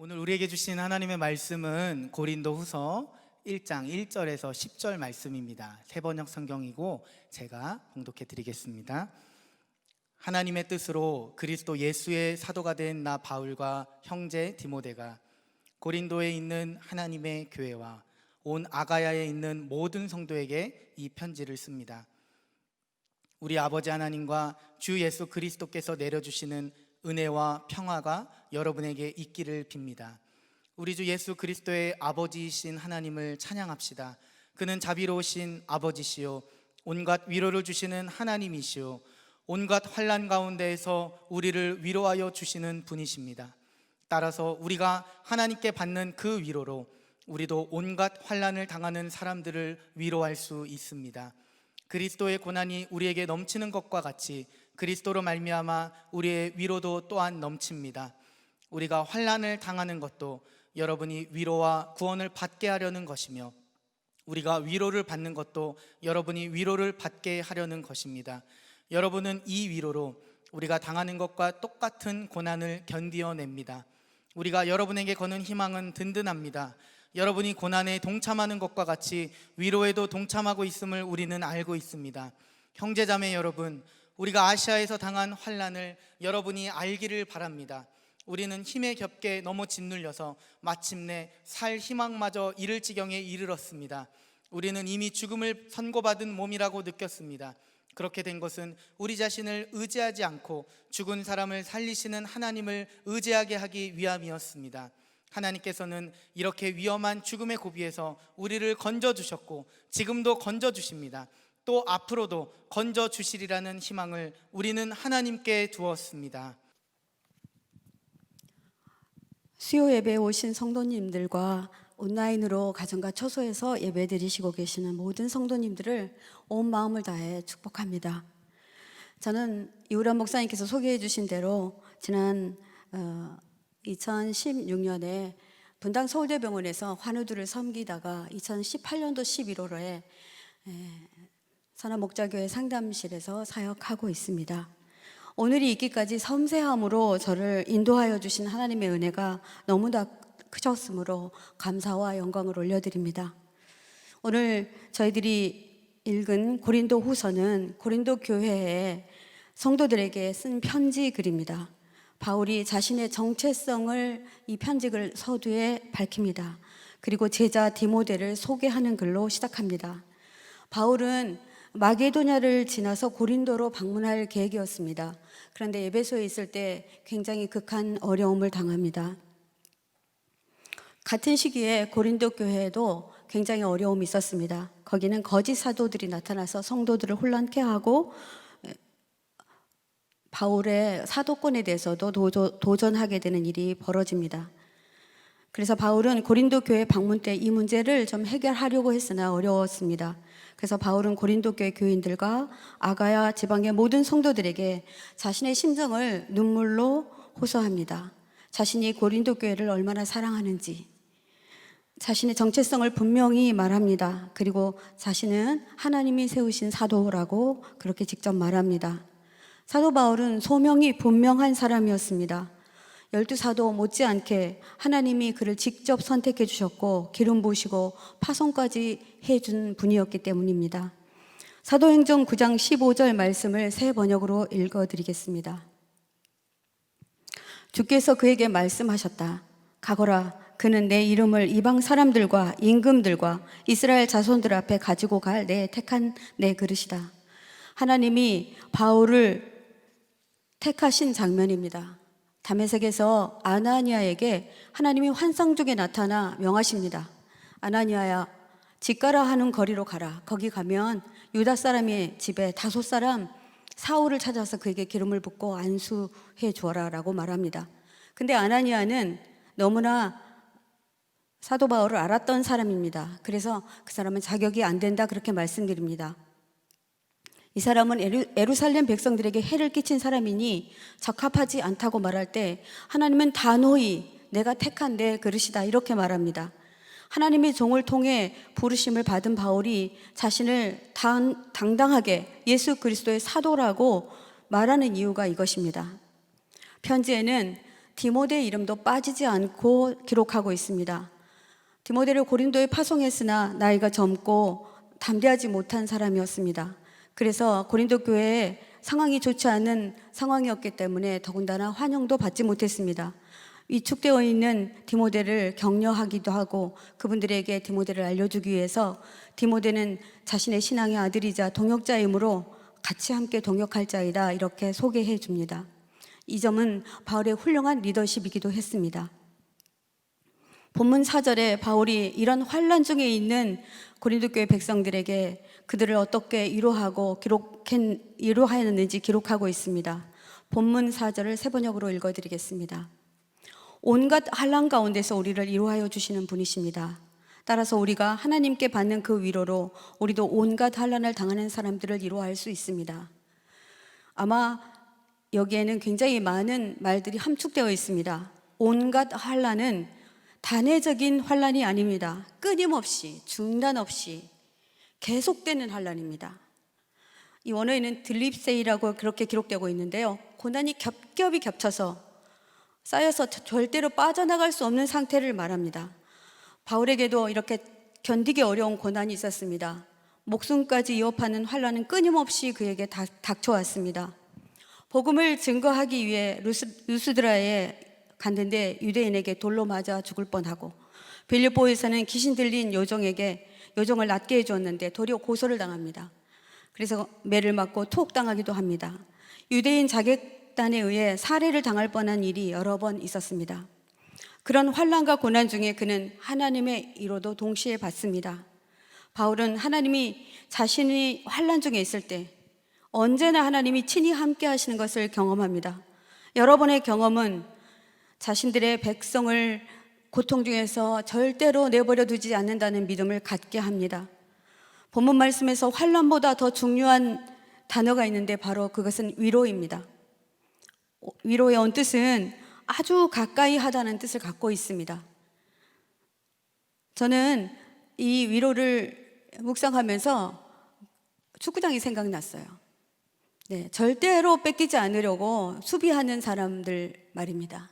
오늘 우리에게 주신 하나님의 말씀은 고린도후서 1장 1절에서 10절 말씀입니다. 세번역 성경이고 제가 봉독해 드리겠습니다. 하나님의 뜻으로 그리스도 예수의 사도가 된 나 바울과 형제 디모데가 고린도에 있는 하나님의 교회와 온 아가야에 있는 모든 성도에게 이 편지를 씁니다. 우리 아버지 하나님과 주 예수 그리스도께서 내려주시는 은혜와 평화가 여러분에게 있기를 빕니다. 우리 주 예수 그리스도의 아버지이신 하나님을 찬양합시다. 그는 자비로우신 아버지시요 온갖 위로를 주시는 하나님이시요 온갖 환난 가운데에서 우리를 위로하여 주시는 분이십니다. 따라서 우리가 하나님께 받는 그 위로로 우리도 온갖 환난을 당하는 사람들을 위로할 수 있습니다. 그리스도의 고난이 우리에게 넘치는 것과 같이 그리스도로 말미암아 우리의 위로도 또한 넘칩니다. 우리가 환난을 당하는 것도 여러분이 위로와 구원을 받게 하려는 것이며 우리가 위로를 받는 것도 여러분이 위로를 받게 하려는 것입니다. 여러분은 이 위로로 우리가 당하는 것과 똑같은 고난을 견디어냅니다. 우리가 여러분에게 거는 희망은 든든합니다. 여러분이 고난에 동참하는 것과 같이 위로에도 동참하고 있음을 우리는 알고 있습니다. 형제자매 여러분, 우리가 아시아에서 당한 환난을 여러분이 알기를 바랍니다. 우리는 힘에 겹게 너무 짓눌려서 마침내 살 희망마저 잃을 지경에 이르렀습니다. 우리는 이미 죽음을 선고받은 몸이라고 느꼈습니다. 그렇게 된 것은 우리 자신을 의지하지 않고 죽은 사람을 살리시는 하나님을 의지하게 하기 위함이었습니다. 하나님께서는 이렇게 위험한 죽음의 고비에서 우리를 건져주셨고 지금도 건져주십니다. 또 앞으로도 건져주시리라는 희망을 우리는 하나님께 두었습니다. 수요 예배에 오신 성도님들과 온라인으로 가정과 처소에서 예배 드리시고 계시는 모든 성도님들을 온 마음을 다해 축복합니다. 저는 이우람 목사님께서 소개해 주신 대로 지난 2016년에 분당 서울대병원에서 환우들을 섬기다가 2018년도 11월에 선화목자교회 상담실에서 사역하고 있습니다. 오늘이 있기까지 섬세함으로 저를 인도하여 주신 하나님의 은혜가 너무나 크셨으므로 감사와 영광을 올려드립니다. 오늘 저희들이 읽은 고린도 후서는 고린도 교회의 성도들에게 쓴 편지 글입니다. 바울이 자신의 정체성을 이 편지글 서두에 밝힙니다. 그리고 제자 디모데를 소개하는 글로 시작합니다. 바울은 마게도냐를 지나서 고린도로 방문할 계획이었습니다. 그런데 에베소에 있을 때 굉장히 극한 어려움을 당합니다. 같은 시기에 고린도 교회에도 굉장히 어려움이 있었습니다. 거기는 거짓 사도들이 나타나서 성도들을 혼란케 하고 바울의 사도권에 대해서도 도전하게 되는 일이 벌어집니다. 그래서 바울은 고린도 교회 방문 때 이 문제를 좀 해결하려고 했으나 어려웠습니다. 그래서 바울은 고린도 교회 교인들과 아가야 지방의 모든 성도들에게 자신의 심정을 눈물로 호소합니다. 자신이 고린도 교회를 얼마나 사랑하는지, 자신의 정체성을 분명히 말합니다. 그리고 자신은 하나님이 세우신 사도라고 그렇게 직접 말합니다. 사도 바울은 소명이 분명한 사람이었습니다. 12사도 못지않게 하나님이 그를 직접 선택해 주셨고 기름 부으시고 파송까지 해준 분이었기 때문입니다. 사도행전 9장 15절 말씀을 새 번역으로 읽어드리겠습니다. 주께서 그에게 말씀하셨다. 가거라. 그는 내 이름을 이방 사람들과 임금들과 이스라엘 자손들 앞에 가지고 갈 내 택한 내 그릇이다. 하나님이 바울을 택하신 장면입니다. 다메섹에서 아나니아에게 하나님이 환상 중에 나타나 명하십니다. 아나니아야, 집가라 하는 거리로 가라. 거기 가면 유다 사람의 집에 5사람 사울을 찾아서 그에게 기름을 붓고 안수해 주어라 라고 말합니다. 근데 아나니아는 너무나 사도 바울을 알았던 사람입니다. 그래서 그 사람은 자격이 안 된다 그렇게 말씀드립니다. 이 사람은 예루살렘 백성들에게 해를 끼친 사람이니 적합하지 않다고 말할 때 하나님은 단호히 내가 택한 내 그릇이다 이렇게 말합니다. 하나님의 종을 통해 부르심을 받은 바울이 자신을 당당하게 예수 그리스도의 사도라고 말하는 이유가 이것입니다. 편지에는 디모데 이름도 빠지지 않고 기록하고 있습니다. 디모데를 고린도에 파송했으나 나이가 젊고 담대하지 못한 사람이었습니다. 그래서 고린도 교회에 상황이 좋지 않은 상황이었기 때문에 더군다나 환영도 받지 못했습니다. 위축되어 있는 디모데를 격려하기도 하고 그분들에게 디모데를 알려주기 위해서 디모데는 자신의 신앙의 아들이자 동역자이므로 같이 함께 동역할 자이다 이렇게 소개해 줍니다. 이 점은 바울의 훌륭한 리더십이기도 했습니다. 본문 4절에 바울이 이런 환난 중에 있는 고린도 교회 백성들에게 그들을 어떻게 위로하였는지 기록하고 있습니다. 본문 4절을 세 번역으로 읽어드리겠습니다. 온갖 환난 가운데서 우리를 위로하여 주시는 분이십니다. 따라서 우리가 하나님께 받는 그 위로로 우리도 온갖 환난을 당하는 사람들을 위로할 수 있습니다. 아마 여기에는 굉장히 많은 말들이 함축되어 있습니다. 온갖 환난은 단회적인 환난이 아닙니다. 끊임없이 중단 없이 계속되는 환난입니다. 이 원어에는 들립세이라고 그렇게 기록되고 있는데요. 고난이 겹겹이 겹쳐서 쌓여서 절대로 빠져나갈 수 없는 상태를 말합니다. 바울에게도 이렇게 견디기 어려운 고난이 있었습니다. 목숨까지 위협하는 환난은 끊임없이 그에게 닥쳐왔습니다. 복음을 증거하기 위해 루스드라에 갔는데 유대인에게 돌로 맞아 죽을 뻔하고, 빌립보에서는 귀신 들린 요정을 낫게 해주었는데 도리어 고소를 당합니다. 그래서 매를 맞고 투옥당하기도 합니다. 유대인 자객단에 의해 살해를 당할 뻔한 일이 여러 번 있었습니다. 그런 환난과 고난 중에 그는 하나님의 위로도 동시에 받습니다. 바울은 하나님이 자신이 환난 중에 있을 때 언제나 하나님이 친히 함께 하시는 것을 경험합니다. 여러분의 경험은 자신들의 백성을 고통 중에서 절대로 내버려 두지 않는다는 믿음을 갖게 합니다. 본문 말씀에서 환난보다 더 중요한 단어가 있는데 바로 그것은 위로입니다. 위로의 언뜻은 아주 가까이 하다는 뜻을 갖고 있습니다. 저는 이 위로를 묵상하면서 축구장이 생각났어요. 네, 절대로 뺏기지 않으려고 수비하는 사람들 말입니다.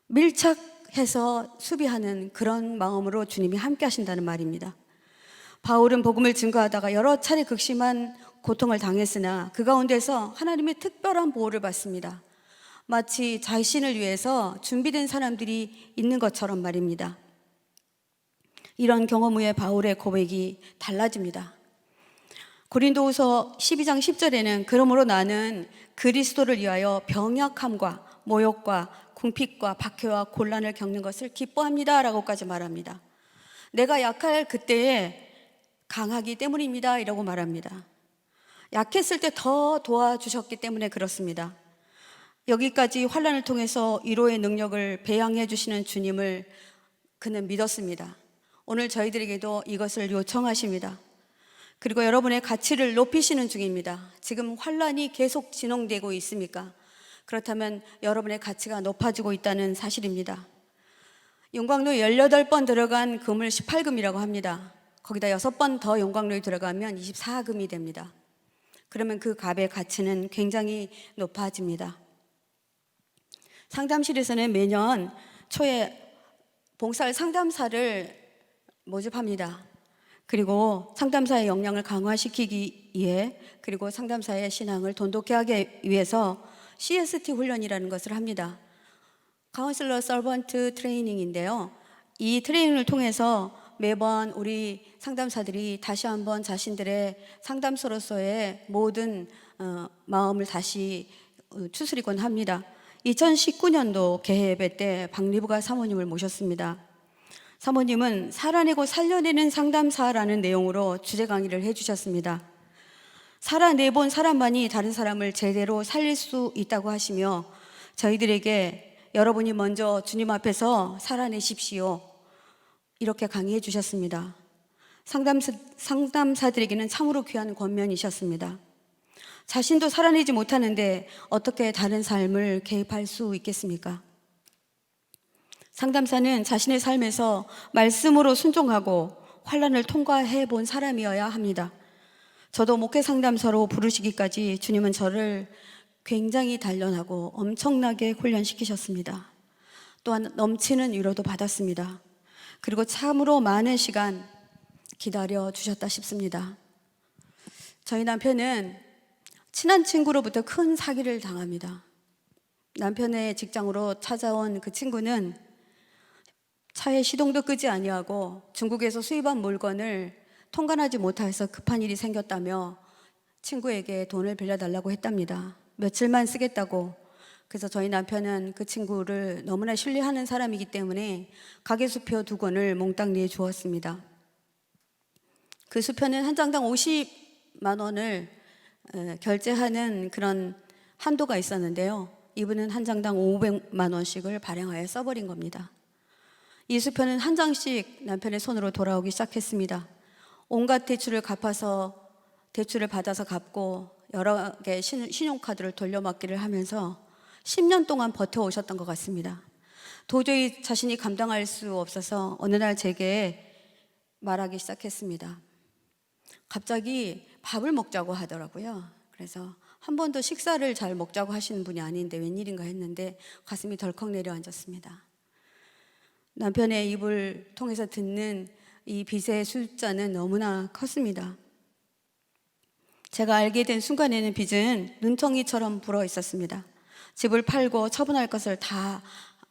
밀착해서 수비하는 그런 마음으로 주님이 함께 하신다는 말입니다. 바울은 복음을 증거하다가 여러 차례 극심한 고통을 당했으나 그 가운데서 하나님의 특별한 보호를 받습니다. 마치 자신을 위해서 준비된 사람들이 있는 것처럼 말입니다. 이런 경험 후에 바울의 고백이 달라집니다. 고린도후서 12장 10절에는 그러므로 나는 그리스도를 위하여 병약함과 모욕과 궁핍과 박해와 곤란을 겪는 것을 기뻐합니다 라고까지 말합니다. 내가 약할 그때에 강하기 때문입니다 이라고 말합니다. 약했을 때 더 도와주셨기 때문에 그렇습니다. 여기까지 환난을 통해서 위로의 능력을 배양해 주시는 주님을 그는 믿었습니다. 오늘 저희들에게도 이것을 요청하십니다. 그리고 여러분의 가치를 높이시는 중입니다. 지금 환난이 계속 진행되고 있습니까? 그렇다면 여러분의 가치가 높아지고 있다는 사실입니다. 용광로 18번 들어간 금을 18금이라고 합니다. 거기다 6번 더 용광로에 들어가면 24금이 됩니다. 그러면 그 값의 가치는 굉장히 높아집니다. 상담실에서는 매년 초에 봉사할 상담사를 모집합니다. 그리고 상담사의 역량을 강화시키기 위해, 그리고 상담사의 신앙을 돈독히 하기 위해서 CST 훈련이라는 것을 합니다. 카운슬러 서번트 트레이닝인데요. 이 트레이닝을 통해서 매번 우리 상담사들이 다시 한번 자신들의 상담소로서의 모든 마음을 다시 추스리곤 합니다. 2019년도 개회배 때 박리부가 사모님을 모셨습니다. 사모님은 살아내고 살려내는 상담사라는 내용으로 주제 강의를 해주셨습니다. 살아내본 사람만이 다른 사람을 제대로 살릴 수 있다고 하시며 저희들에게 여러분이 먼저 주님 앞에서 살아내십시오 이렇게 강의해 주셨습니다. 상담사들에게는 참으로 귀한 권면이셨습니다. 자신도 살아내지 못하는데 어떻게 다른 삶을 개입할 수 있겠습니까? 상담사는 자신의 삶에서 말씀으로 순종하고 환난을 통과해 본 사람이어야 합니다. 저도 목회 상담사로 부르시기까지 주님은 저를 굉장히 단련하고 엄청나게 훈련시키셨습니다. 또한 넘치는 위로도 받았습니다. 그리고 참으로 많은 시간 기다려 주셨다 싶습니다. 저희 남편은 친한 친구로부터 큰 사기를 당합니다. 남편의 직장으로 찾아온 그 친구는 차에 시동도 끄지 아니하고 중국에서 수입한 물건을 통관하지 못해서 급한 일이 생겼다며 친구에게 돈을 빌려달라고 했답니다. 며칠만 쓰겠다고. 그래서 저희 남편은 그 친구를 너무나 신뢰하는 사람이기 때문에 가계 수표 2권을 몽땅 내주었습니다. 그 수표는 한 장당 50만 원을 결제하는 그런 한도가 있었는데요. 이분은 한 장당 500만 원씩을 발행하여 써버린 겁니다. 이 수표는 한 장씩 남편의 손으로 돌아오기 시작했습니다. 온갖 대출을 받아서 갚고 여러 개의 신용카드를 돌려막기를 하면서 10년 동안 버텨오셨던 것 같습니다. 도저히 자신이 감당할 수 없어서 어느 날 제게 말하기 시작했습니다. 갑자기 밥을 먹자고 하더라고요. 그래서 한 번도 식사를 잘 먹자고 하시는 분이 아닌데 웬일인가 했는데 가슴이 덜컥 내려앉았습니다. 남편의 입을 통해서 듣는 이 빚의 숫자는 너무나 컸습니다. 제가 알게 된 순간에는 빚은 눈덩이처럼 불어 있었습니다. 집을 팔고 처분할 것을 다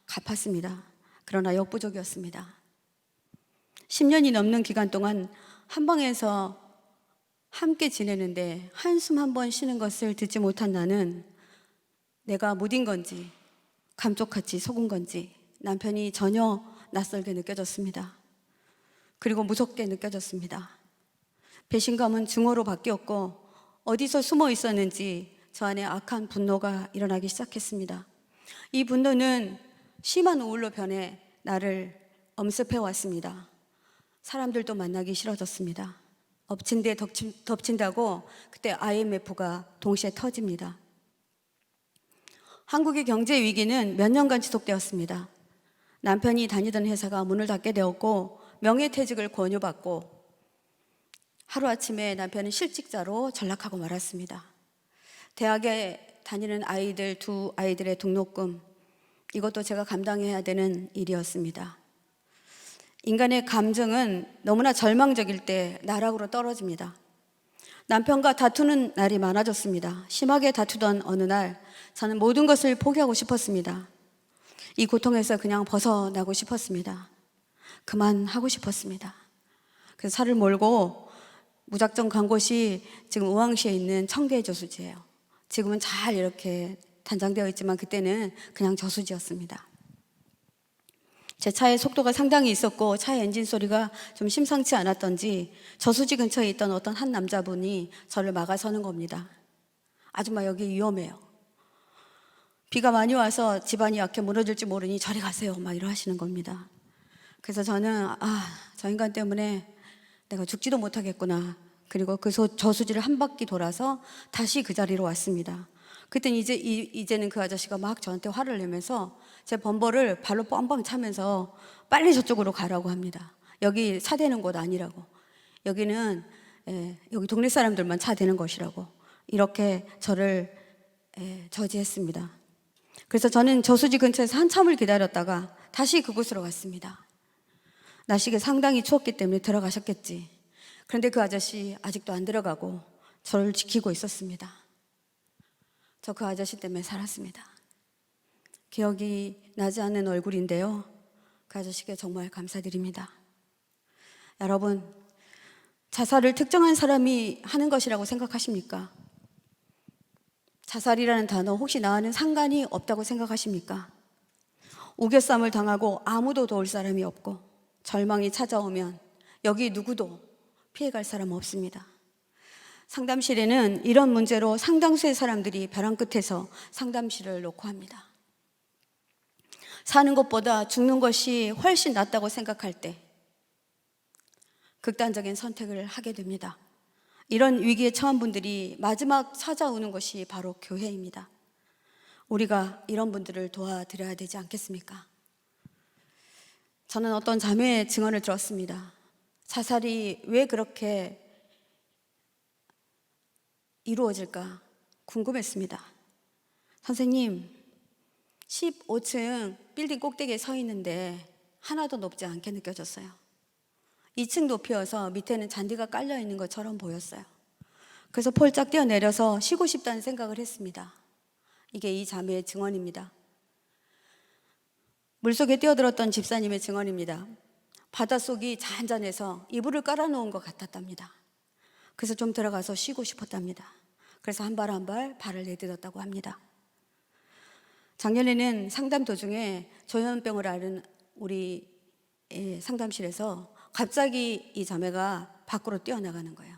갚았습니다. 그러나 역부족이었습니다. 10년이 넘는 기간 동안 한 방에서 함께 지내는데 한숨 한 번 쉬는 것을 듣지 못한 나는 내가 무딘 건지 감쪽같이 속은 건지 남편이 전혀 낯설게 느껴졌습니다. 그리고 무섭게 느껴졌습니다. 배신감은 증오로 바뀌었고 어디서 숨어 있었는지 저 안에 악한 분노가 일어나기 시작했습니다. 이 분노는 심한 우울로 변해 나를 엄습해 왔습니다. 사람들도 만나기 싫어졌습니다. 엎친 데 덮친다고 그때 IMF가 동시에 터집니다. 한국의 경제 위기는 몇 년간 지속되었습니다. 남편이 다니던 회사가 문을 닫게 되었고 명예퇴직을 권유받고 하루아침에 남편은 실직자로 전락하고 말았습니다. 대학에 다니는 아이들 2 아이들의 등록금, 이것도 제가 감당해야 되는 일이었습니다. 인간의 감정은 너무나 절망적일 때 나락으로 떨어집니다. 남편과 다투는 날이 많아졌습니다. 심하게 다투던 어느 날 저는 모든 것을 포기하고 싶었습니다. 이 고통에서 그냥 벗어나고 싶었습니다. 그만하고 싶었습니다. 그래서 차를 몰고 무작정 간 곳이 지금 의왕시에 있는 청계 저수지예요. 지금은 잘 이렇게 단장되어 있지만 그때는 그냥 저수지였습니다. 제 차의 속도가 상당히 있었고 차의 엔진 소리가 좀 심상치 않았던지 저수지 근처에 있던 어떤 한 남자분이 저를 막아서는 겁니다. 아줌마 여기 위험해요. 비가 많이 와서 집안이 약해 무너질지 모르니 저리 가세요. 막 이러 하시는 겁니다. 그래서 저는 저 인간 때문에 내가 죽지도 못하겠구나. 그리고 그 저수지를 한 바퀴 돌아서 다시 그 자리로 왔습니다. 그땐 이제는 그 아저씨가 막 저한테 화를 내면서 제 범퍼를 발로 빵빵 차면서 빨리 저쪽으로 가라고 합니다. 여기 차 대는 곳 아니라고. 여기는 여기 동네 사람들만 차 대는 것이라고. 이렇게 저를 저지했습니다. 그래서 저는 저수지 근처에서 한참을 기다렸다가 다시 그곳으로 갔습니다. 날씨가 상당히 추웠기 때문에 들어가셨겠지. 그런데 그 아저씨 아직도 안 들어가고 저를 지키고 있었습니다. 저 그 아저씨 때문에 살았습니다. 기억이 나지 않는 얼굴인데요. 그 아저씨께 정말 감사드립니다. 여러분, 자살을 특정한 사람이 하는 것이라고 생각하십니까? 자살이라는 단어 혹시 나와는 상관이 없다고 생각하십니까? 우겨쌈을 당하고 아무도 도울 사람이 없고 절망이 찾아오면 여기 누구도 피해갈 사람 없습니다. 상담실에는 이런 문제로 상당수의 사람들이 벼랑 끝에서 상담실을 놓고 합니다. 사는 것보다 죽는 것이 훨씬 낫다고 생각할 때 극단적인 선택을 하게 됩니다. 이런 위기에 처한 분들이 마지막 찾아오는 것이 바로 교회입니다. 우리가 이런 분들을 도와드려야 되지 않겠습니까? 저는 어떤 자매의 증언을 들었습니다. 자살이 왜 그렇게 이루어질까 궁금했습니다. 선생님, 15층 빌딩 꼭대기에 서 있는데 하나도 높지 않게 느껴졌어요. 2층 높이여서 밑에는 잔디가 깔려 있는 것처럼 보였어요. 그래서 폴짝 뛰어내려서 쉬고 싶다는 생각을 했습니다. 이게 이 자매의 증언입니다. 물속에 뛰어들었던 집사님의 증언입니다. 바닷속이 잔잔해서 이불을 깔아놓은 것 같았답니다. 그래서 좀 들어가서 쉬고 싶었답니다. 그래서 한 발 한 발 발을 내딛었다고 합니다. 작년에는 상담 도중에 조현병을 앓은 우리 상담실에서 갑자기 이 자매가 밖으로 뛰어나가는 거예요.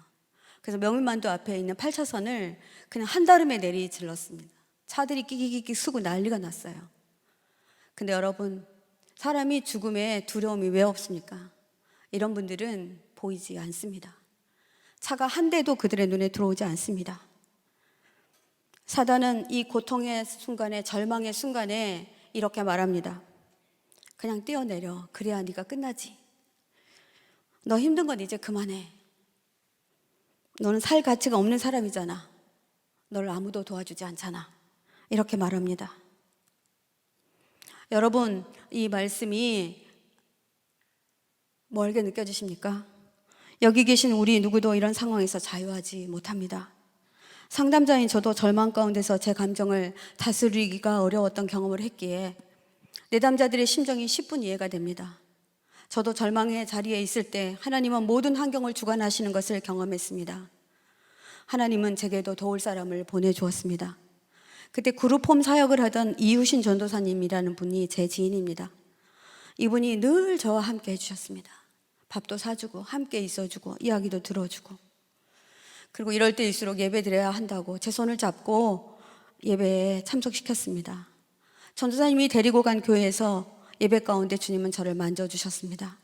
그래서 명일만도 앞에 있는 8차선을 그냥 한달음에 내리질렀습니다. 차들이 끼기끼기 쓰고 난리가 났어요. 근데 여러분, 사람이 죽음에 두려움이 왜 없습니까? 이런 분들은 보이지 않습니다. 차가 한 대도 그들의 눈에 들어오지 않습니다. 사단은 이 고통의 순간에, 절망의 순간에 이렇게 말합니다. 그냥 뛰어내려. 그래야 네가 끝나지. 너 힘든 건 이제 그만해. 너는 살 가치가 없는 사람이잖아. 널 아무도 도와주지 않잖아. 이렇게 말합니다. 여러분, 이 말씀이 멀게 느껴지십니까? 여기 계신 우리 누구도 이런 상황에서 자유하지 못합니다. 상담자인 저도 절망 가운데서 제 감정을 다스리기가 어려웠던 경험을 했기에 내담자들의 심정이 10분 이해가 됩니다. 저도 절망의 자리에 있을 때 하나님은 모든 환경을 주관하시는 것을 경험했습니다. 하나님은 제게도 도울 사람을 보내주었습니다. 그때 그룹홈 사역을 하던 이유신 전도사님이라는 분이 제 지인입니다. 이분이 늘 저와 함께 해주셨습니다. 밥도 사주고 함께 있어주고 이야기도 들어주고, 그리고 이럴 때일수록 예배 드려야 한다고 제 손을 잡고 예배에 참석시켰습니다. 전도사님이 데리고 간 교회에서 예배 가운데 주님은 저를 만져주셨습니다.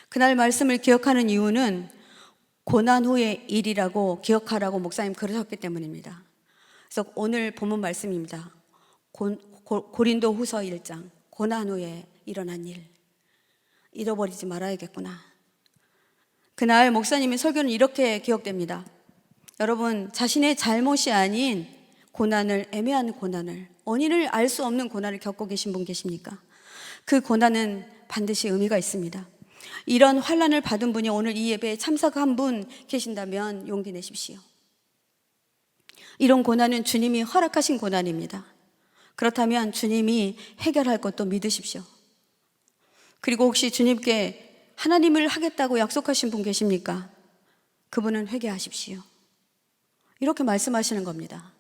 그날 말씀을 기억하는 이유는 고난 후의 일이라고 기억하라고 목사님 그러셨기 때문입니다. 그래서 오늘 본문 말씀입니다. 고린도 후서 1장, 고난 후에 일어난 일, 잃어버리지 말아야겠구나. 그날 목사님의 설교는 이렇게 기억됩니다. 여러분, 자신의 잘못이 아닌 고난을, 애매한 고난을, 원인을 알 수 없는 고난을 겪고 계신 분 계십니까? 그 고난은 반드시 의미가 있습니다. 이런 환난을 받은 분이 오늘 이 예배에 참석한 분 계신다면 용기 내십시오. 이런 고난은 주님이 허락하신 고난입니다. 그렇다면 주님이 해결할 것도 믿으십시오. 그리고 혹시 주님께 하나님을 하겠다고 약속하신 분 계십니까? 그분은 회개하십시오. 이렇게 말씀하시는 겁니다.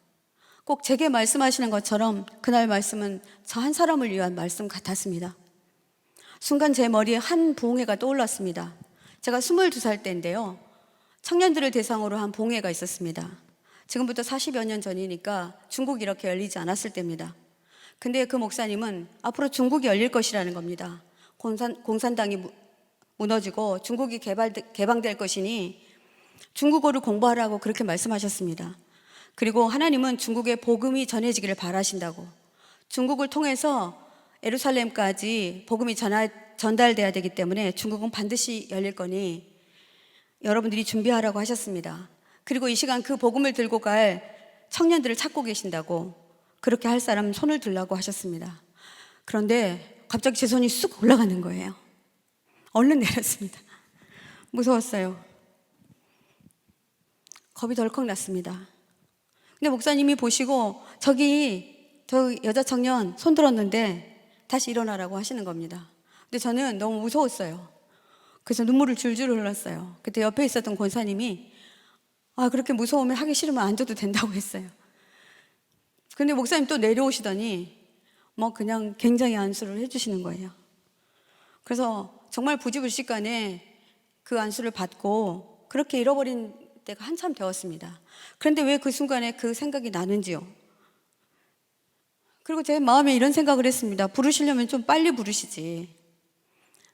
꼭 제게 말씀하시는 것처럼 그날 말씀은 저 한 사람을 위한 말씀 같았습니다. 순간 제 머리에 한 부흥회가 떠올랐습니다. 제가 22살 때인데요, 청년들을 대상으로 한 부흥회가 있었습니다. 지금부터 40여 년 전이니까 중국이 이렇게 열리지 않았을 때입니다. 근데 그 목사님은 앞으로 중국이 열릴 것이라는 겁니다. 공산당이 무너지고 중국이 개방될 것이니 중국어를 공부하라고 그렇게 말씀하셨습니다. 그리고 하나님은 중국에 복음이 전해지기를 바라신다고, 중국을 통해서 예루살렘까지 복음이 전달돼야 되기 때문에 중국은 반드시 열릴 거니 여러분들이 준비하라고 하셨습니다. 그리고 이 시간 그 복음을 들고 갈 청년들을 찾고 계신다고, 그렇게 할 사람 손을 들라고 하셨습니다. 그런데 갑자기 제 손이 쑥 올라가는 거예요. 얼른 내렸습니다. 무서웠어요. 겁이 덜컥 났습니다. 근데 목사님이 보시고 저 여자 청년 손 들었는데 다시 일어나라고 하시는 겁니다. 근데 저는 너무 무서웠어요. 그래서 눈물을 줄줄 흘렸어요. 그때 옆에 있었던 권사님이 그렇게 무서우면 하기 싫으면 앉아도 된다고 했어요. 근데 목사님 또 내려오시더니 그냥 굉장히 안수를 해주시는 거예요. 그래서 정말 부지불식간에 그 안수를 받고 그렇게 잃어버린 때가 한참 되었습니다. 그런데 왜 그 순간에 그 생각이 나는지요? 그리고 제 마음에 이런 생각을 했습니다. 부르시려면 좀 빨리 부르시지.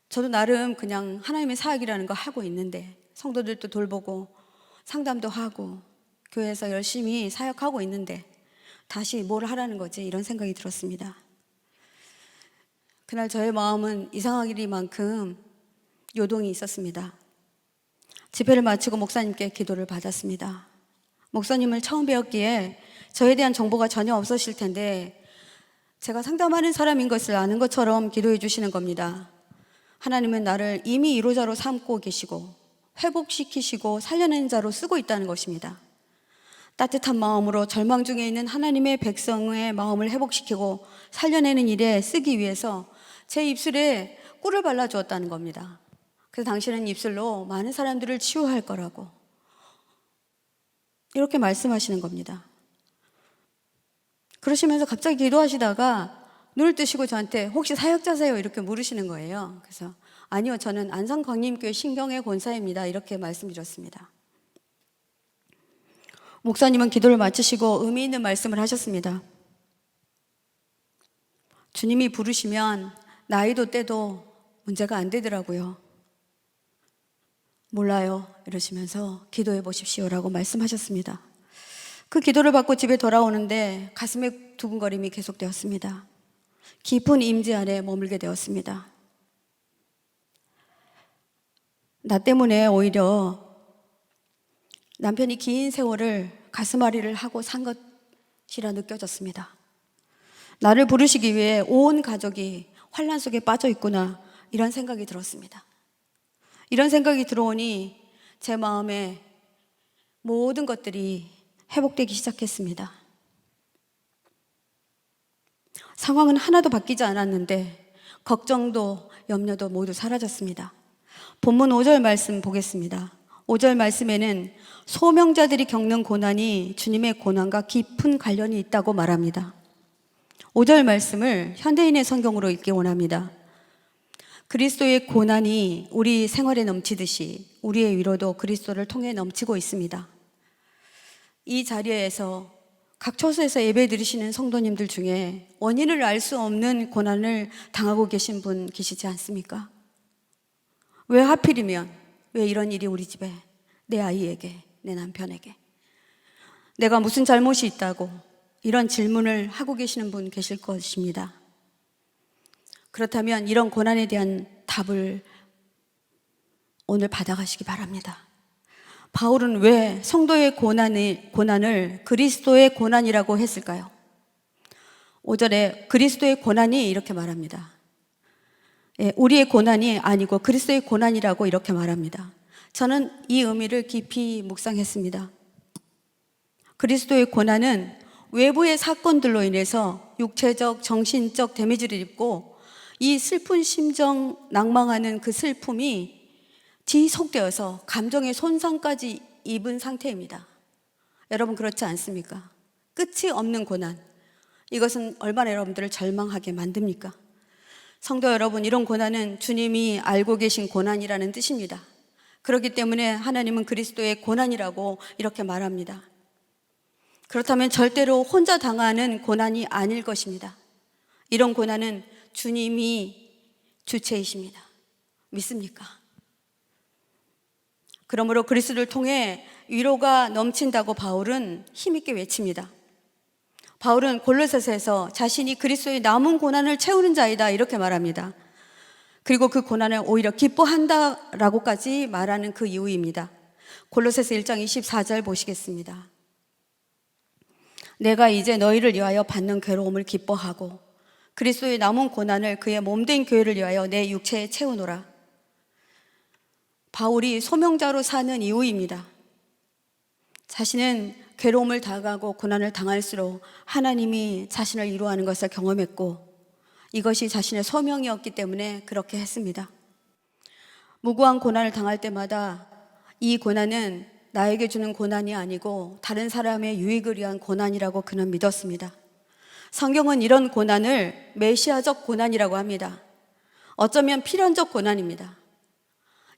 저도 나름 그냥 하나님의 사역이라는 거 하고 있는데, 성도들도 돌보고 상담도 하고 교회에서 열심히 사역하고 있는데 다시 뭘 하라는 거지, 이런 생각이 들었습니다. 그날 저의 마음은 이상하기만큼 요동이 있었습니다. 집회를 마치고 목사님께 기도를 받았습니다. 목사님을 처음 뵈었기에 저에 대한 정보가 전혀 없으실 텐데 제가 상담하는 사람인 것을 아는 것처럼 기도해 주시는 겁니다. 하나님은 나를 이미 이로자로 삼고 계시고 회복시키시고 살려낸 자로 쓰고 있다는 것입니다. 따뜻한 마음으로 절망 중에 있는 하나님의 백성의 마음을 회복시키고 살려내는 일에 쓰기 위해서 제 입술에 꿀을 발라주었다는 겁니다. 그래서 당신은 입술로 많은 사람들을 치유할 거라고 이렇게 말씀하시는 겁니다. 그러시면서 갑자기 기도하시다가 눈을 뜨시고 저한테 혹시 사역자세요? 이렇게 물으시는 거예요. 그래서 아니요, 저는 안성광림교회 신경의 권사입니다. 이렇게 말씀드렸습니다. 목사님은 기도를 마치시고 의미 있는 말씀을 하셨습니다. 주님이 부르시면 나이도 때도 문제가 안 되더라고요. 몰라요 이러시면서 기도해 보십시오라고 말씀하셨습니다. 그 기도를 받고 집에 돌아오는데 가슴에 두근거림이 계속되었습니다. 깊은 임재 안에 머물게 되었습니다. 나 때문에 오히려 남편이 긴 세월을 가슴앓이를 하고 산 것이라 느껴졌습니다. 나를 부르시기 위해 온 가족이 환난 속에 빠져 있구나 이런 생각이 들었습니다. 이런 생각이 들어오니 제 마음에 모든 것들이 회복되기 시작했습니다. 상황은 하나도 바뀌지 않았는데 걱정도 염려도 모두 사라졌습니다. 본문 5절 말씀 보겠습니다. 5절 말씀에는 소명자들이 겪는 고난이 주님의 고난과 깊은 관련이 있다고 말합니다. 5절 말씀을 현대인의 성경으로 읽기 원합니다. 그리스도의 고난이 우리 생활에 넘치듯이 우리의 위로도 그리스도를 통해 넘치고 있습니다. 이 자리에서 각 처소에서 예배 드리시는 성도님들 중에 원인을 알 수 없는 고난을 당하고 계신 분 계시지 않습니까? 왜 하필이면 왜 이런 일이 우리 집에, 내 아이에게, 내 남편에게 내가 무슨 잘못이 있다고 이런 질문을 하고 계시는 분 계실 것입니다. 그렇다면 이런 고난에 대한 답을 오늘 받아가시기 바랍니다. 바울은 왜 성도의 고난을 그리스도의 고난이라고 했을까요? 5절에 그리스도의 고난이 이렇게 말합니다. 우리의 고난이 아니고 그리스도의 고난이라고 이렇게 말합니다. 저는 이 의미를 깊이 묵상했습니다. 그리스도의 고난은 외부의 사건들로 인해서 육체적, 정신적 데미지를 입고 이 슬픈 심정, 낭망하는 그 슬픔이 지속되어서 감정의 손상까지 입은 상태입니다. 여러분 그렇지 않습니까? 끝이 없는 고난, 이것은 얼마나 여러분들을 절망하게 만듭니까? 성도 여러분, 이런 고난은 주님이 알고 계신 고난이라는 뜻입니다. 그렇기 때문에 하나님은 그리스도의 고난이라고 이렇게 말합니다. 그렇다면 절대로 혼자 당하는 고난이 아닐 것입니다. 이런 고난은 주님이 주체이십니다. 믿습니까? 그러므로 그리스도를 통해 위로가 넘친다고 바울은 힘있게 외칩니다. 바울은 골로새서에서 자신이 그리스도의 남은 고난을 채우는 자이다 이렇게 말합니다. 그리고 그 고난을 오히려 기뻐한다라고까지 말하는 그 이유입니다. 골로새서 1장 24절 보시겠습니다. 내가 이제 너희를 위하여 받는 괴로움을 기뻐하고 그리스도의 남은 고난을 그의 몸된 교회를 위하여 내 육체에 채우노라. 바울이 소명자로 사는 이유입니다. 자신은 괴로움을 당하고 고난을 당할수록 하나님이 자신을 위로하는 것을 경험했고 이것이 자신의 소명이었기 때문에 그렇게 했습니다. 무고한 고난을 당할 때마다 이 고난은 나에게 주는 고난이 아니고 다른 사람의 유익을 위한 고난이라고 그는 믿었습니다. 성경은 이런 고난을 메시아적 고난이라고 합니다. 어쩌면 필연적 고난입니다.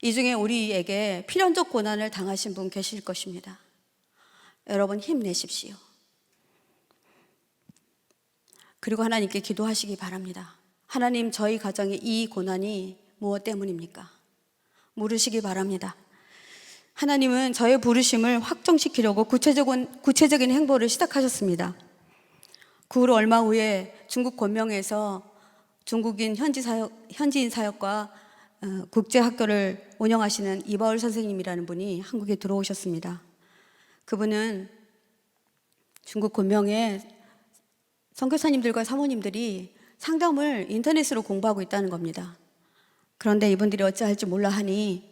이 중에 우리에게 필연적 고난을 당하신 분 계실 것입니다. 여러분 힘내십시오. 그리고 하나님께 기도하시기 바랍니다. 하나님, 저희 가정의 이 고난이 무엇 때문입니까? 물으시기 바랍니다. 하나님은 저의 부르심을 확정시키려고 구체적인 행보를 시작하셨습니다. 그 후로 얼마 후에 중국 권명에서 중국인 현지인 사역과 국제학교를 운영하시는 이바울 선생님이라는 분이 한국에 들어오셨습니다. 그분은 중국 곤명에 선교사님들과 사모님들이 상담을 인터넷으로 공부하고 있다는 겁니다. 그런데 이분들이 어찌할지 몰라 하니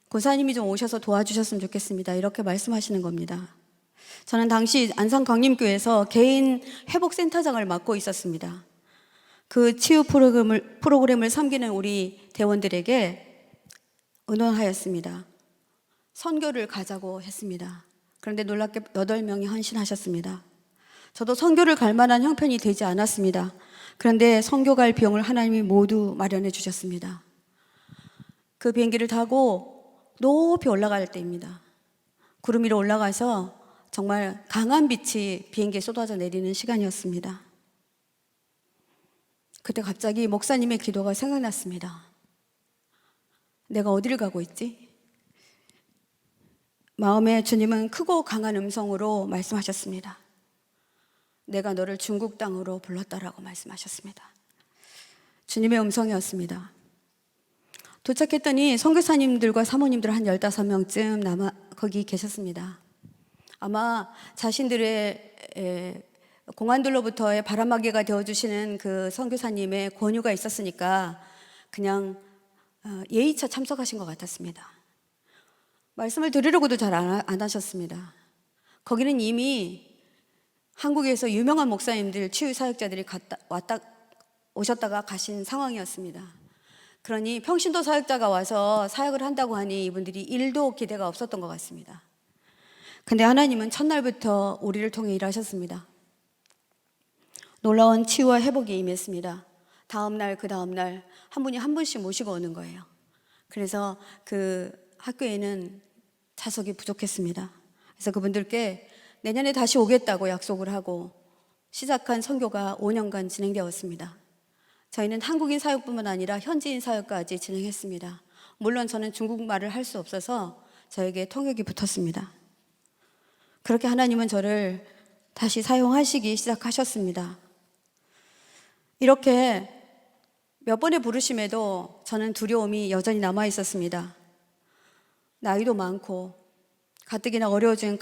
고사님이 좀 오셔서 도와주셨으면 좋겠습니다. 이렇게 말씀하시는 겁니다. 저는 당시 안산광림교회에서 개인 회복센터장을 맡고 있었습니다. 그 치유 프로그램을 섬기는 우리 대원들에게 의논하였습니다. 선교를 가자고 했습니다. 그런데 놀랍게 8명이 헌신하셨습니다. 저도 선교를 갈 만한 형편이 되지 않았습니다. 그런데 선교 갈 비용을 하나님이 모두 마련해 주셨습니다. 그 비행기를 타고 높이 올라갈 때입니다. 구름 위로 올라가서 정말 강한 빛이 비행기에 쏟아져 내리는 시간이었습니다. 그때 갑자기 목사님의 기도가 생각났습니다. 내가 어디를 가고 있지? 마음에 주님은 크고 강한 음성으로 말씀하셨습니다. 내가 너를 중국 땅으로 불렀다라고 말씀하셨습니다. 주님의 음성이었습니다. 도착했더니 선교사님들과 사모님들 한 15명쯤 거기 계셨습니다. 아마 자신들의 공안들로부터의 바람막이가 되어주시는 그 선교사님의 권유가 있었으니까 그냥 예의차 참석하신 것 같았습니다. 말씀을 드리려고도 잘 안 하셨습니다. 거기는 이미 한국에서 유명한 목사님들, 치유 사역자들이 오셨다가 가신 상황이었습니다. 그러니 평신도 사역자가 와서 사역을 한다고 하니 이분들이 1도 기대가 없었던 것 같습니다. 근데 하나님은 첫날부터 우리를 통해 일하셨습니다. 놀라운 치유와 회복이 임했습니다. 다음날, 그 다음날 한 분이 한 분씩 모시고 오는 거예요. 그래서 그 학교에는 좌석이 부족했습니다. 그래서 그분들께 내년에 다시 오겠다고 약속을 하고 시작한 선교가 5년간 진행되었습니다. 저희는 한국인 사역뿐만 아니라 현지인 사역까지 진행했습니다. 물론 저는 중국말을 할 수 없어서 저에게 통역이 붙었습니다. 그렇게 하나님은 저를 다시 사용하시기 시작하셨습니다. 이렇게 몇 번의 부르심에도 저는 두려움이 여전히 남아 있었습니다. 나이도 많고 가뜩이나 어려워진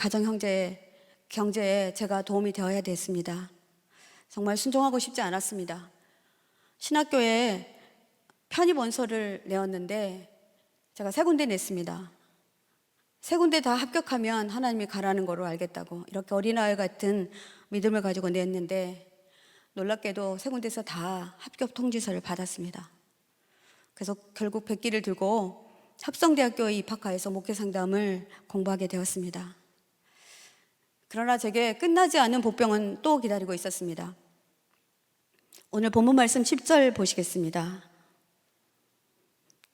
경제에 제가 도움이 되어야 됐습니다. 정말 순종하고 싶지 않았습니다. 신학교에 편입 원서를 내었는데 제가 3군데 냈습니다. 3군데 다 합격하면 하나님이 가라는 거로 알겠다고 이렇게 어린아이 같은 믿음을 가지고 냈는데 놀랍게도 3군데에서 다 합격 통지서를 받았습니다. 그래서 결국 백기를 들고 합성대학교에 입학하여서 목회 상담을 공부하게 되었습니다. 그러나 제게 끝나지 않은 복병은 또 기다리고 있었습니다. 오늘 본문 말씀 10절 보시겠습니다.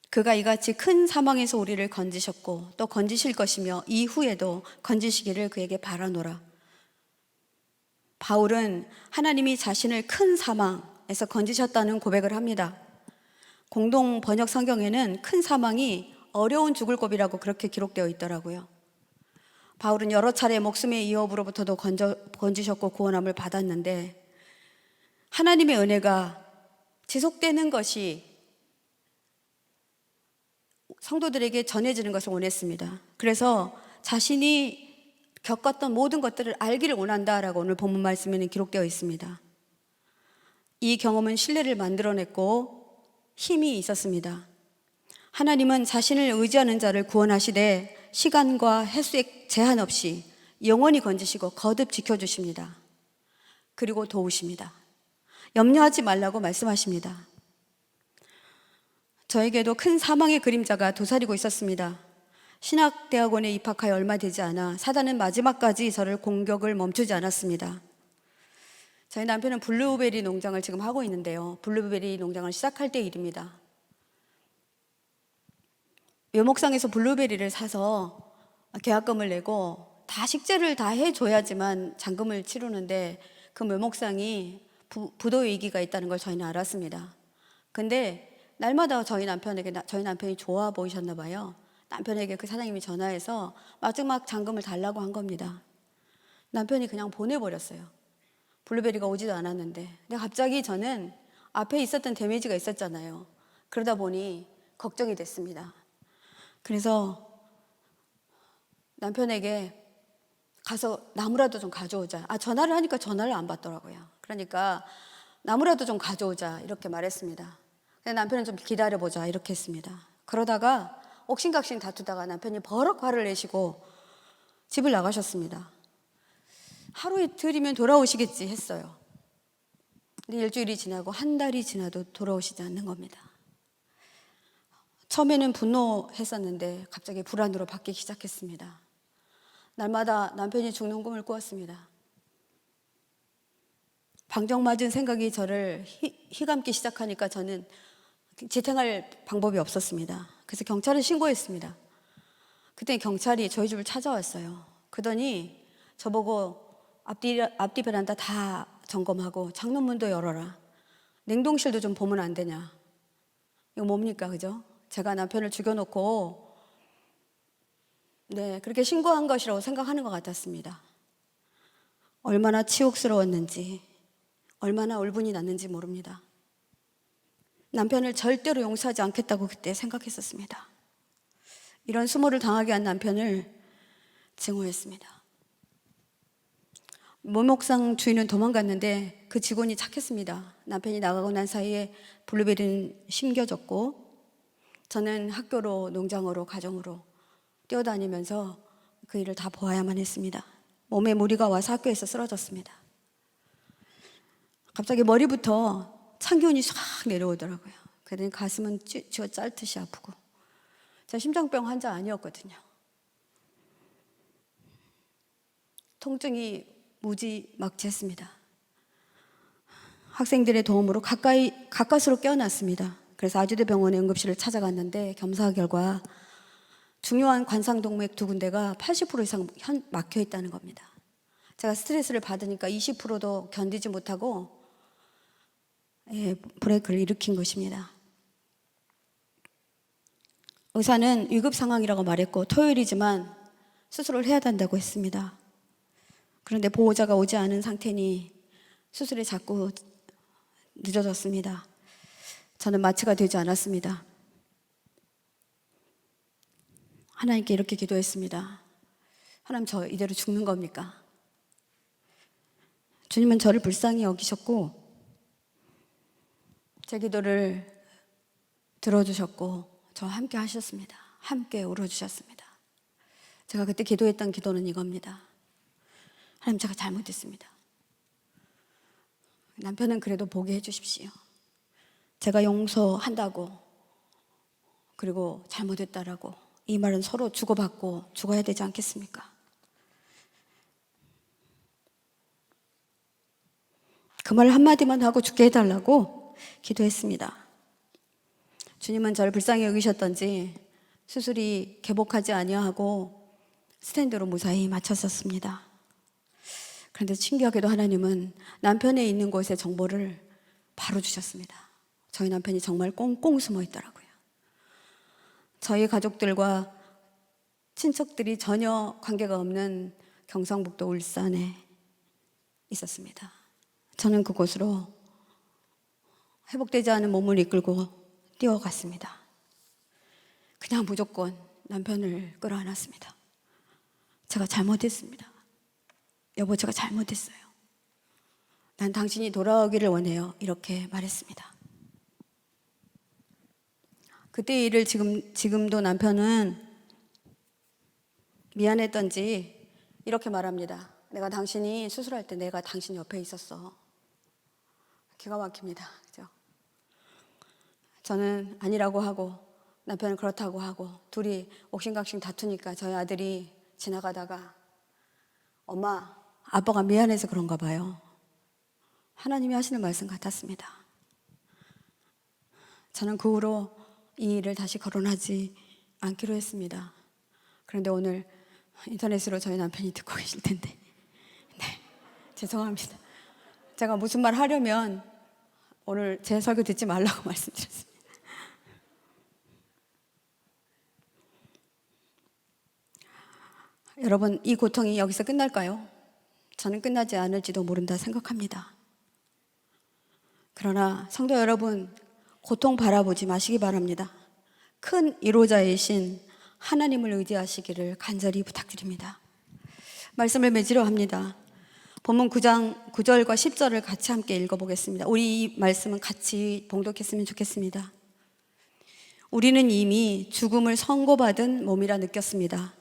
그가 이같이 큰 사망에서 우리를 건지셨고 또 건지실 것이며 이후에도 건지시기를 그에게 바라노라. 바울은 하나님이 자신을 큰 사망에서 건지셨다는 고백을 합니다. 공동 번역 성경에는 큰 사망이 어려운 죽을 고비라고 그렇게 기록되어 있더라고요. 바울은 여러 차례 목숨의 위협으로부터도 건지셨고 구원함을 받았는데 하나님의 은혜가 지속되는 것이 성도들에게 전해지는 것을 원했습니다. 그래서 자신이 겪었던 모든 것들을 알기를 원한다라고 오늘 본문 말씀에는 기록되어 있습니다. 이 경험은 신뢰를 만들어냈고 힘이 있었습니다. 하나님은 자신을 의지하는 자를 구원하시되 시간과 횟수에 제한 없이 영원히 건지시고 거듭 지켜주십니다. 그리고 도우십니다. 염려하지 말라고 말씀하십니다. 저에게도 큰 사망의 그림자가 도사리고 있었습니다. 신학대학원에 입학하여 얼마 되지 않아 사단은 마지막까지 저를 공격을 멈추지 않았습니다. 저희 남편은 블루베리 농장을 지금 하고 있는데요. 블루베리 농장을 시작할 때 일입니다. 묘목상에서 블루베리를 사서 계약금을 내고 다 식재를 다 해줘야지만 잔금을 치르는데 그 묘목상이 부도 위기가 있다는 걸 저희는 알았습니다. 근데 날마다 저희 남편이 좋아 보이셨나 봐요. 남편에게 그 사장님이 전화해서 마지막 잔금을 달라고 한 겁니다. 남편이 그냥 보내버렸어요. 블루베리가 오지도 않았는데. 근데 갑자기 저는 앞에 있었던 데미지가 있었잖아요. 그러다 보니 걱정이 됐습니다. 그래서 남편에게 가서 나무라도 좀 가져오자. 전화를 하니까 전화를 안 받더라고요. 그러니까 나무라도 좀 가져오자 이렇게 말했습니다. 근데 남편은 좀 기다려보자 이렇게 했습니다. 그러다가 옥신각신 다투다가 남편이 버럭 화를 내시고 집을 나가셨습니다. 하루 이틀이면 돌아오시겠지 했어요. 근데 일주일이 지나고 한 달이 지나도 돌아오시지 않는 겁니다. 처음에는 분노했었는데 갑자기 불안으로 바뀌기 시작했습니다. 날마다 남편이 죽는 꿈을 꾸었습니다. 방정맞은 생각이 저를 휘감기 시작하니까 저는 지탱할 방법이 없었습니다. 그래서 경찰에 신고했습니다. 그때 경찰이 저희 집을 찾아왔어요. 그러더니 저보고 앞뒤 베란다 다 점검하고 창문문도 열어라. 냉동실도 좀 보면 안 되냐. 이거 뭡니까, 그죠? 제가 남편을 죽여놓고 그렇게 신고한 것이라고 생각하는 것 같았습니다. 얼마나 치욕스러웠는지, 얼마나 울분이 났는지 모릅니다. 남편을 절대로 용서하지 않겠다고 그때 생각했었습니다. 이런 수모를 당하게 한 남편을 증오했습니다. 모목상 주인은 도망갔는데 그 직원이 착했습니다. 남편이 나가고 난 사이에 블루베리는 심겨졌고 저는 학교로, 농장으로, 가정으로 뛰어다니면서 그 일을 다 보아야만 했습니다. 몸에 무리가 와서 학교에서 쓰러졌습니다. 갑자기 머리부터 찬기운이 싹 내려오더라고요. 그러더니 가슴은 쥐어 짤듯이 아프고. 저 심장병 환자 아니었거든요. 통증이 무지막지했습니다. 학생들의 도움으로 가까스로 깨어났습니다. 그래서 아주대 병원의 응급실을 찾아갔는데 검사 결과 중요한 관상동맥 2군데가 80% 이상 막혀 있다는 겁니다. 제가 스트레스를 받으니까 20%도 견디지 못하고 브레이크를 일으킨 것입니다. 의사는 위급 상황이라고 말했고 토요일이지만 수술을 해야 한다고 했습니다. 그런데 보호자가 오지 않은 상태니 수술이 자꾸 늦어졌습니다. 저는 마취가 되지 않았습니다. 하나님께 이렇게 기도했습니다. 하나님, 저 이대로 죽는 겁니까? 주님은 저를 불쌍히 여기셨고 제 기도를 들어주셨고 저와 함께 하셨습니다. 함께 울어주셨습니다. 제가 그때 기도했던 기도는 이겁니다. 하나님, 제가 잘못했습니다. 남편은 그래도 보게 해주십시오. 제가 용서한다고 그리고 잘못했다라고 이 말은 서로 주고받고 죽어야 되지 않겠습니까? 그 말 한마디만 하고 죽게 해달라고 기도했습니다. 주님은 저를 불쌍히 여기셨던지 수술이 개복하지 아니하고 스탠드로 무사히 마쳤었습니다. 그런데 신기하게도 하나님은 남편의 있는 곳의 정보를 바로 주셨습니다. 저희 남편이 정말 꽁꽁 숨어 있더라고요. 저희 가족들과 친척들이 전혀 관계가 없는 경상북도 울산에 있었습니다. 저는 그곳으로 회복되지 않은 몸을 이끌고 뛰어갔습니다. 그냥 무조건 남편을 끌어안았습니다. 제가 잘못했습니다. 여보, 제가 잘못했어요. 난 당신이 돌아오기를 원해요. 이렇게 말했습니다. 그때 일을 지금도 남편은 미안했던지 이렇게 말합니다. 내가 당신이 수술할 때 내가 당신 옆에 있었어. 기가 막힙니다. 그죠? 저는 아니라고 하고 남편은 그렇다고 하고 둘이 옥신각신 다투니까 저희 아들이 지나가다가 엄마, 아빠가 미안해서 그런가 봐요. 하나님이 하시는 말씀 같았습니다. 저는 그 후로 이 일을 다시 거론하지 않기로 했습니다. 그런데 오늘 인터넷으로 저희 남편이 듣고 계실 텐데 죄송합니다. 제가 무슨 말 하려면 오늘 제 설교 듣지 말라고 말씀드렸습니다. 여러분, 이 고통이 여기서 끝날까요? 저는 끝나지 않을지도 모른다 생각합니다. 그러나 성도 여러분, 고통 바라보지 마시기 바랍니다. 큰 위로자이신 하나님을 의지하시기를 간절히 부탁드립니다. 말씀을 맺으려 합니다. 본문 9장 9절과 10절을 같이 함께 읽어보겠습니다. 우리 이 말씀은 같이 봉독했으면 좋겠습니다. 우리는 이미 죽음을 선고받은 몸이라 느꼈습니다.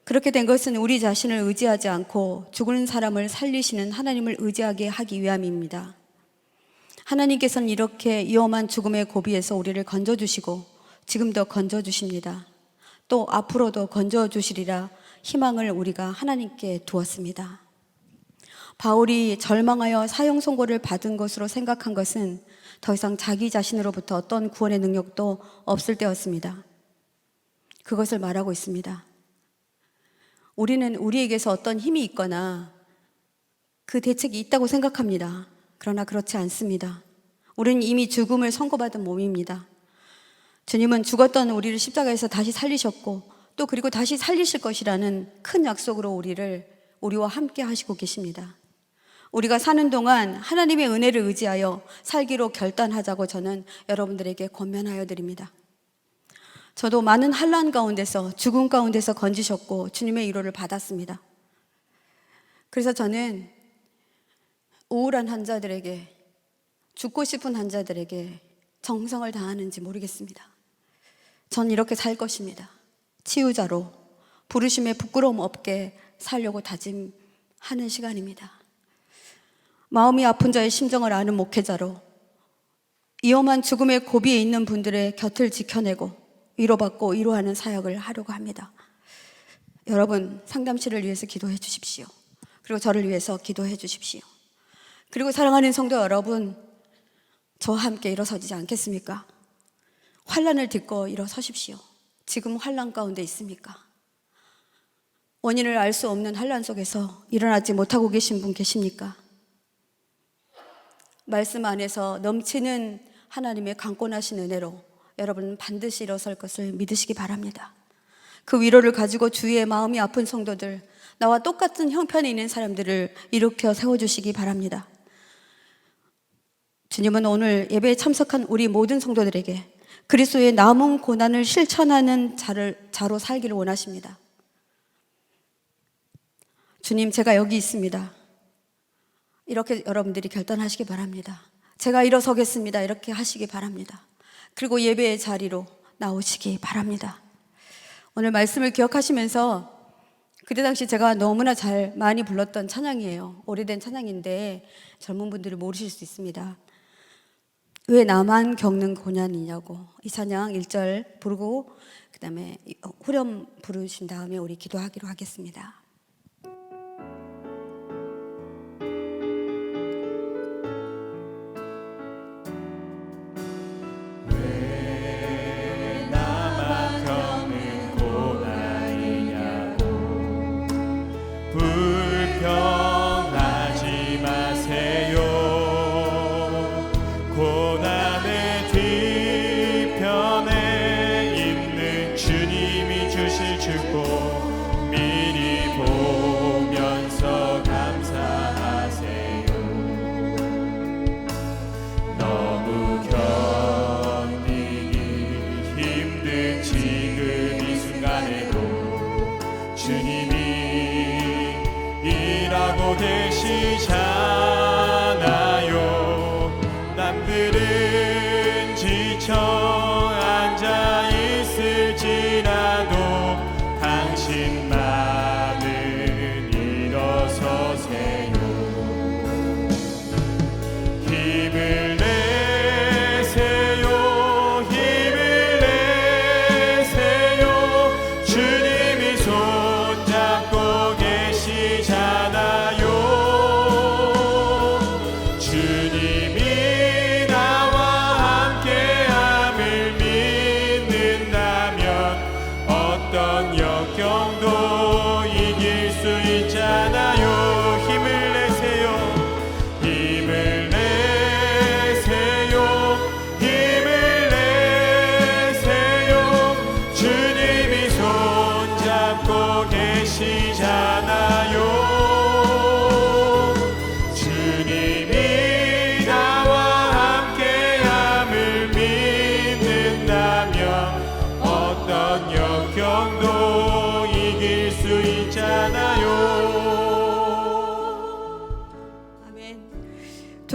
그렇게 된 것은 우리 자신을 의지하지 않고 죽은 사람을 살리시는 하나님을 의지하게 하기 위함입니다. 하나님께서는 이렇게 위험한 죽음의 고비에서 우리를 건져주시고 지금도 건져주십니다. 또 앞으로도 건져주시리라 희망을 우리가 하나님께 두었습니다. 바울이 절망하여 사형 선고를 받은 것으로 생각한 것은 더 이상 자기 자신으로부터 어떤 구원의 능력도 없을 때였습니다. 그것을 말하고 있습니다. 우리는 우리에게서 어떤 힘이 있거나 그 대책이 있다고 생각합니다. 그러나 그렇지 않습니다. 우리는 이미 죽음을 선고받은 몸입니다. 주님은 죽었던 우리를 십자가에서 다시 살리셨고 또 그리고 다시 살리실 것이라는 큰 약속으로 우리와 함께 하시고 계십니다. 우리가 사는 동안 하나님의 은혜를 의지하여 살기로 결단하자고 저는 여러분들에게 권면하여 드립니다. 저도 많은 환난 가운데서 죽음 가운데서 건지셨고 주님의 위로를 받았습니다. 그래서 저는 우울한 환자들에게, 죽고 싶은 환자들에게 정성을 다하는지 모르겠습니다. 전 이렇게 살 것입니다. 치유자로 부르심에 부끄러움 없게 살려고 다짐하는 시간입니다. 마음이 아픈 자의 심정을 아는 목회자로 위험한 죽음의 고비에 있는 분들의 곁을 지켜내고 위로받고 위로하는 사역을 하려고 합니다. 여러분, 상담실을 위해서 기도해 주십시오. 그리고 저를 위해서 기도해 주십시오. 그리고 사랑하는 성도 여러분, 저와 함께 일어서지 않겠습니까? 환난을 딛고 일어서십시오. 지금 환난 가운데 있습니까? 원인을 알 수 없는 환난 속에서 일어나지 못하고 계신 분 계십니까? 말씀 안에서 넘치는 하나님의 강권하신 은혜로 여러분은 반드시 일어설 것을 믿으시기 바랍니다. 그 위로를 가지고 주위의 마음이 아픈 성도들, 나와 똑같은 형편에 있는 사람들을 일으켜 세워주시기 바랍니다. 주님은 오늘 예배에 참석한 우리 모든 성도들에게 그리스도의 남은 고난을 실천하는 자로 살기를 원하십니다. 주님, 제가 여기 있습니다. 이렇게 여러분들이 결단하시기 바랍니다. 제가 일어서겠습니다. 이렇게 하시기 바랍니다. 그리고 예배의 자리로 나오시기 바랍니다. 오늘 말씀을 기억하시면서 그때 당시 제가 너무나 많이 불렀던 찬양이에요. 오래된 찬양인데 젊은 분들이 모르실 수 있습니다. 왜 나만 겪는 고난이냐고. 이 찬양 1절 부르고 그 다음에 후렴 부르신 다음에 우리 기도하기로 하겠습니다. 불평하지 마세요. 고난의 뒤편에 있는 주님이 주실 축복 미리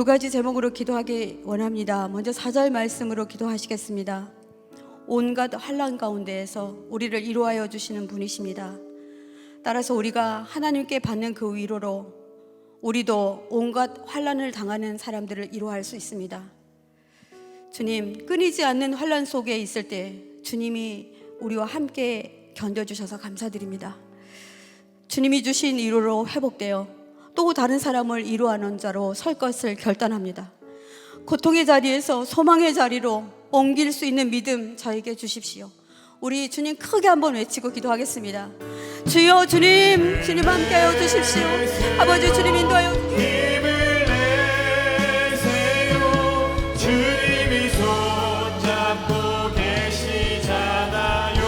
두 가지 제목으로 기도하기 원합니다. 먼저 4절 말씀으로 기도하시겠습니다. 온갖 환난 가운데에서 우리를 위로하여 주시는 분이십니다. 따라서 우리가 하나님께 받는 그 위로로 우리도 온갖 환난을 당하는 사람들을 위로할 수 있습니다. 주님, 끊이지 않는 환난 속에 있을 때 주님이 우리와 함께 견뎌주셔서 감사드립니다. 주님이 주신 위로로 회복되어 또 다른 사람을 위로하는 자로 설 것을 결단합니다. 고통의 자리에서 소망의 자리로 옮길 수 있는 믿음 저에게 주십시오. 우리 주님 크게 한번 외치고 기도하겠습니다. 주여, 주님, 주님 함께하여 주십시오. 아버지, 주님 인도하여 힘을 내세요. 주님이 손잡고 계시잖아요.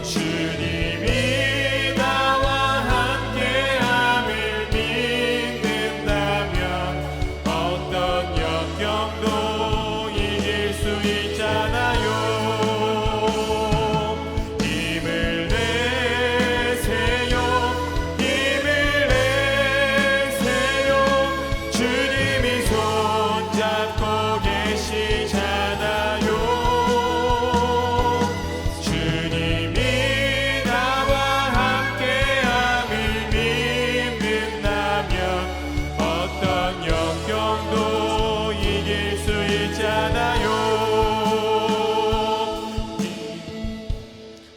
주님이 나와 함께함을 믿는다면 어떤 역경도 이길 수 있잖아요. 힘을 내세요. 힘을 내세요. 주님이 손잡고 계시잖아요. 주님이 나와 함께함을 믿는다면 어떤 역경도 이길 수 있잖아요.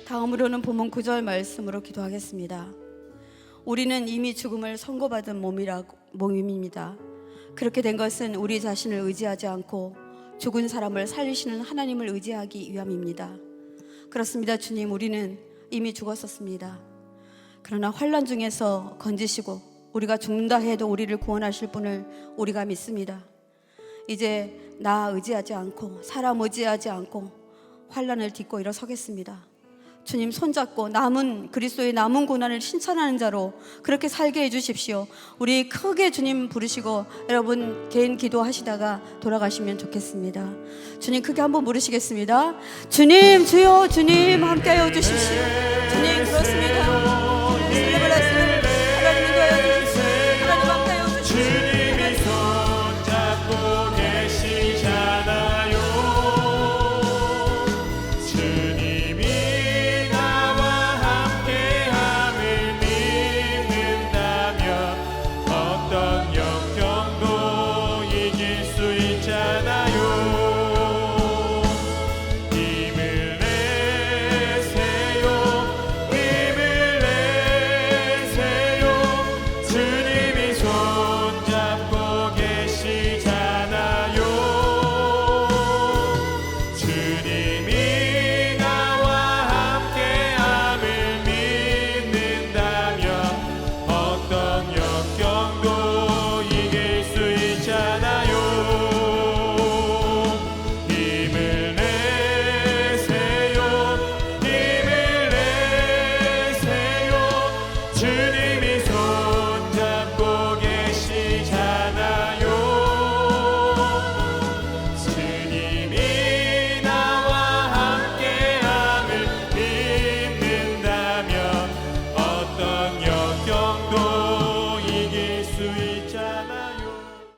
다음으로는 본문 9절 말씀으로 기도하겠습니다. 우리는 이미 죽음을 선고받은 몸입니다. 그렇게 된 것은 우리 자신을 의지하지 않고 죽은 사람을 살리시는 하나님을 의지하기 위함입니다. 그렇습니다. 주님, 우리는 이미 죽었었습니다. 그러나 환난 중에서 건지시고 우리가 죽는다 해도 우리를 구원하실 분을 우리가 믿습니다. 이제 나 의지하지 않고 사람 의지하지 않고 환난을 딛고 일어서겠습니다. 주님 손잡고 남은 그리스도의 남은 고난을 신천하는 자로 그렇게 살게 해주십시오. 우리 크게 주님 부르시고 여러분 개인 기도하시다가 돌아가시면 좋겠습니다. 주님 크게 한번 부르시겠습니다. 주님, 주여, 주님 함께하여 주십시오. 주님, 그렇습니다. 주님 말씀을 하나님 인도하여 주십시오. 하나님 함께하여 주십시오. 주님이 손잡고 계시잖아요. 주님이 나와 함께함을 믿는다면 어떤 역경도 이길 수 있잖아요. 힘을 내세요. 힘을 내세요. 주님이 손잡고 계시잖아요. 주님